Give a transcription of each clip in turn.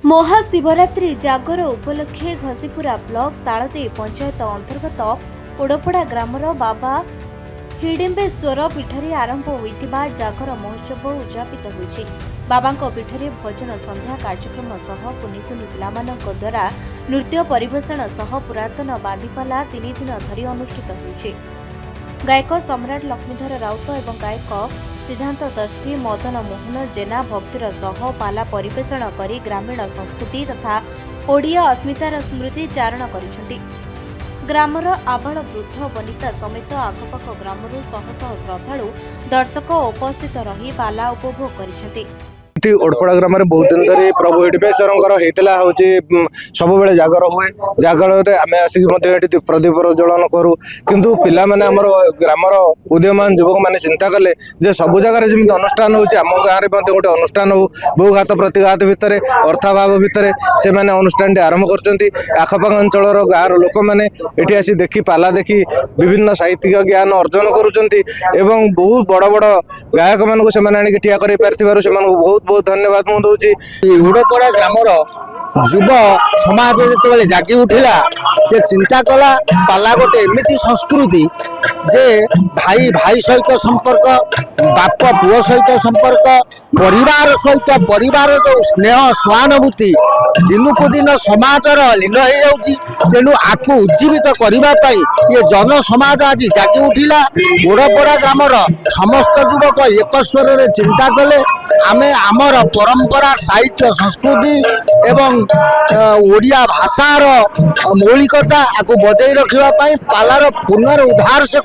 महाशिवरात्रि जागर उपलक्षे घसीपुरा ब्लॉक सालदे पंचायत अंतर्गत ओडपड़ा ग्रामर बाबा हिडिम्बेश्वर पीठरे आरंभ होइतिबा जागर महोत्सव उद्यापित होइछि। बाबांक पीठरे भजन संध्या कार्यक्रम सह कुनि कुनि पिलामानक द्वारा नृत्य परिवेषण सह पुरातन बादीपाला 3 दिन धरि अनुष्ठित होइछि। गायक सम्राट लक्ष्मीधर राउत एवं गायक सिद्धांतदर्शी मदन मोहन जेना भक्तिर सह पाला परिवेषण करी ग्रामीण संस्कृति तथा ओडिया अस्मितार स्मृति चारण करिसेंति। ग्रामर आबाल वृद्ध वनिता समेत आखपाख ग्रामरू शह शह श्रद्धालु दर्शक उपस्थित रही पाला उपभोग करिसेंति। ओडपड़ा ग्राम में बहुत दिन धरी प्रभु हिडिम्बेश्वर सब बेले जागर हुए। जागर आम आसिक प्रदीप ज्वलन करूँ किंतु पिला माने हमर ग्रामर उदीयमान युवक मैंने चिंता कले जे सब जगह जमी अनुष्ठान होम गाँव में गोटे अनुष्ठान हो बहुघात प्रतिघात भितर अर्थाभाव भितर से मैंने अनुष्ठान आरंभ कर आखपाख अंचल गाँव लोक मैंने ये आसी देखी पाला देखी विभिन्न साहित्यिक ज्ञान अर्जन करुँच बहुत बड़ बड़ गायक मान से ठिया कर बहुत बहुत धन्यवाद मु दूची। ओडपड़ा ग्रामर युव समाज जो जागी उठिला से चिंता कला पाला गोटे एमती संस्कृति जे भाई भाई सहित संपर्क बाप पुओ सहित संपर्क परिवार सहित परिवार जो स्नेह सहानुभूति दिन को दिन समाजर लीन हो जाउची। तेणु आकु उज्जीवित करने ये जन समाज आज जागी उठिला। ओडपड़ा ग्रामर समस्त युवक एक स्वर रे चिंता कले आमे आमर परंपरा साहित्य संस्कृति एवं ओडिया भाषार मौलिकता आकु बजाई रखिबा पालार पुनरुद्धार से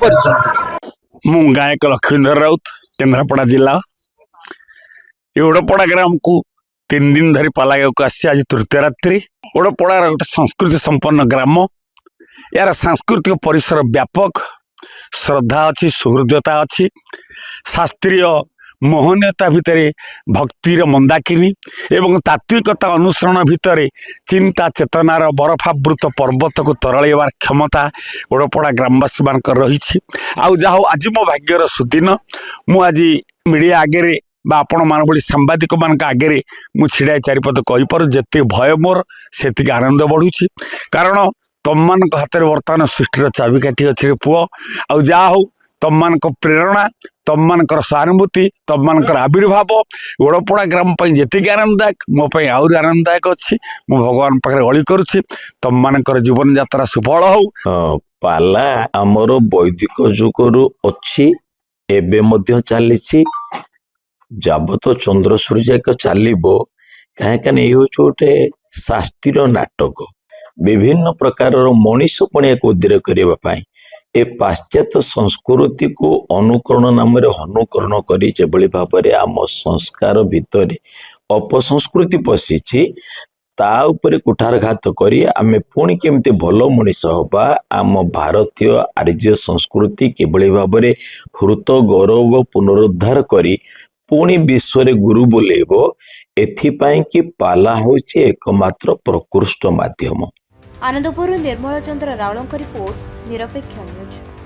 मु गायक लक्ष्मीधर राउत केन्द्रापड़ा जिला ओडपड़ा ग्राम को 3 दिन धरी पाला आसी आज तृतीय रात्रि। ओडपड़ा गोटे संस्कृति संपन्न ग्राम यार सांस्कृतिक परिसर व्यापक श्रद्धा अच्छी सुहृदता अच्छी शास्त्रीय मोहनीयता भितर भक्तिर मंदाकिनी एवं तात्विकता अनुसरण भितर चिंता चेतनार बरफावृत पर्वत को तरळेबार क्षमता ओडपड़ा ग्रामवासी मान रही। आउ आज मो भाग्यर सुदिन मु आज मीडिया आगे बा आपण मान भली सांबादिक मान आगे मु छिड़ाई चारिपद कहीपर जिते भय मोर से आनंद बढ़ुछि कारण तुम मान हाथ में बर्तमान सृष्टिर चाबिकाठी अच्छे पुओ आउ जा हो तुम मान प्रेरणा तुम मान सहानुभूति तुम मान आविर्भाव ओडपड़ा ग्राम जी आनंददायक मोप आहरी आनंददायक अच्छी मु भगवान पाखे अली करुच्ची तुम मान जीवन यात्रा सुफल हो। पाला आमर वैदिक जुगरु अच्छी एबे मध्य चली जाबत चंद्र सूर्य चलो कहीं गोटे शास्त्रीय नाटक विभिन्न प्रकार मनीष पुणी को उद्रेक करने ए पाश्चात्य संस्कृति को अनुकरण नाम अनुकरण करी भाव में आम संस्कार भितर अपसंस्कृति पशिछि ता उपरे कुठारघात करी आमे पुणी केमती भल मनीष हवा आम भारतीय आर्य संस्कृति किभली भाव में हृत गौरव पुनरुद्धार करी पुणी विश्व गुरु बोलेब एथिपाई कि पाला होछि एकमात्र प्रकृष्ट माध्यम। आनंदपुर निर्मल चंद्र रावल रिपोर्ट निरपेक्ष न्यूज।